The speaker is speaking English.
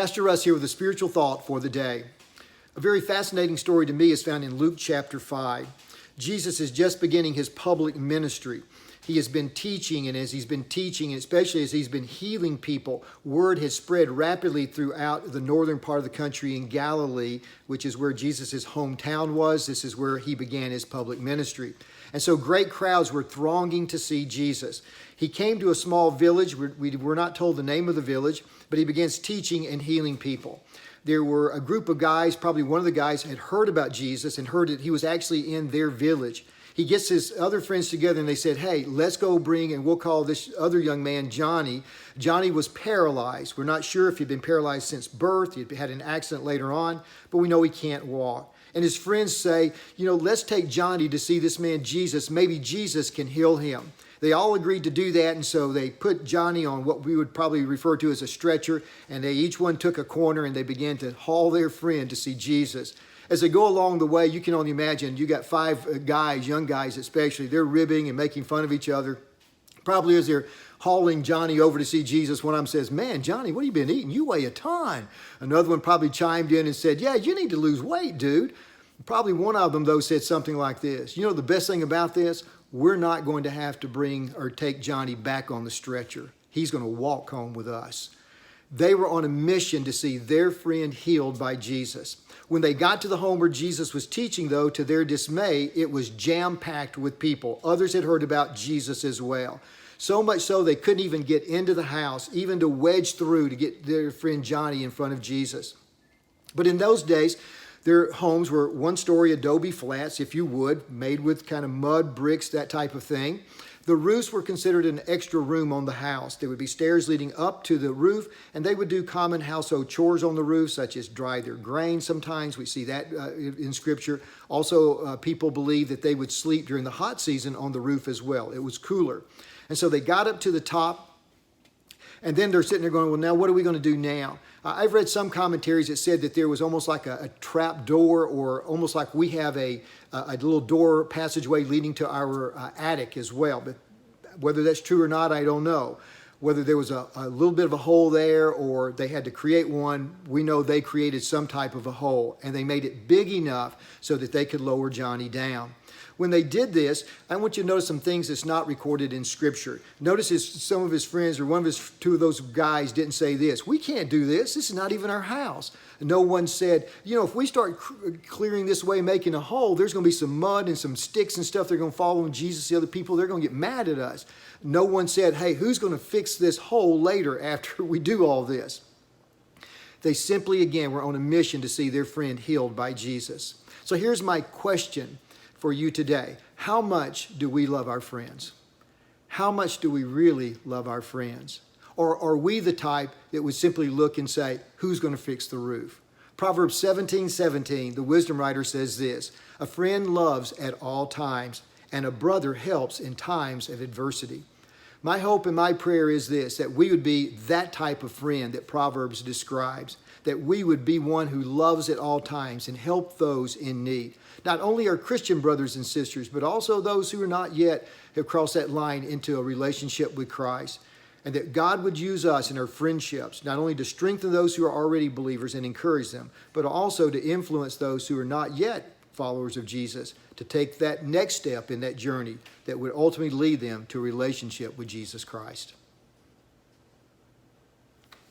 Pastor Russ here with a spiritual thought for the day. A very fascinating story to me is found in Luke chapter 5. Jesus is just beginning his public ministry. He has been teaching, and as he's been teaching, and especially as he's been healing people, word has spread rapidly throughout the northern part of the country in Galilee, which is where Jesus' hometown was. This is where he began his public ministry. And so great crowds were thronging to see Jesus. He came to a small village. We were not told the name of the village, but he begins teaching and healing people. There were a group of guys, probably one of the guys had heard about Jesus and heard that he was actually in their village. He gets his other friends together and they said, hey, let's go bring, and we'll call this other young man Johnny. Johnny was paralyzed. We're not sure if he'd been paralyzed since birth. He'd had an accident later on, but we know he can't walk. And his friends say, let's take Johnny to see this man Jesus. Maybe Jesus can heal him. They all agreed to do that, and so they put Johnny on what we would probably refer to as a stretcher, and they each one took a corner and they began to haul their friend to see Jesus. As they go along the way, you can only imagine, you got five guys, young guys especially, they're ribbing and making fun of each other. Probably as they're hauling Johnny over to see Jesus, one of them says, man, Johnny, what have you been eating? You weigh a ton. Another one probably chimed in and said, yeah, you need to lose weight, dude. Probably one of them, though, said something like this. The best thing about this? We're not going to have to bring or take Johnny back on the stretcher. He's going to walk home with us. They were on a mission to see their friend healed by Jesus. When they got to the home where Jesus was teaching, though, to their dismay, it was jam-packed with people. Others had heard about Jesus as well. So much so they couldn't even get into the house, even to wedge through to get their friend Johnny in front of Jesus. But in those days, their homes were one-story adobe flats, if you would, made with kind of mud, bricks, that type of thing. The roofs were considered an extra room on the house. There would be stairs leading up to the roof, and they would do common household chores on the roof, such as dry their grain sometimes. We see that in Scripture. Also, people believed that they would sleep during the hot season on the roof as well. It was cooler. And so they got up to the top, and then they're sitting there going, well, now what are we going to do now? I've read some commentaries that said that there was almost like a trap door, or almost like we have a little door passageway leading to our attic as well. But whether that's true or not, I don't know. Whether there was a little bit of a hole there or they had to create one, we know they created some type of a hole, and they made it big enough so that they could lower Johnny down. When they did this, I want you to notice some things that's not recorded in Scripture. Notice some of his friends, or two of those guys didn't say this. We can't do this. This is not even our house. No one said, if we start clearing this way, making a hole, there's going to be some mud and some sticks and stuff. They're going to follow Jesus. The other people, they're going to get mad at us. No one said, hey, who's going to fix this hole later after we do all this? They simply, again, were on a mission to see their friend healed by Jesus. So here's my question for you today. How much do we love our friends? How much do we really love our friends? Or are we the type that would simply look and say, who's going to fix the roof? Proverbs 17:17, the wisdom writer says this, a friend loves at all times, and a brother helps in times of adversity. My hope and my prayer is this, that we would be that type of friend that Proverbs describes, that we would be one who loves at all times and help those in need. Not only our Christian brothers and sisters, but also those who are not yet have crossed that line into a relationship with Christ. And that God would use us in our friendships, not only to strengthen those who are already believers and encourage them, but also to influence those who are not yet followers of Jesus to take that next step in that journey that would ultimately lead them to a relationship with Jesus Christ.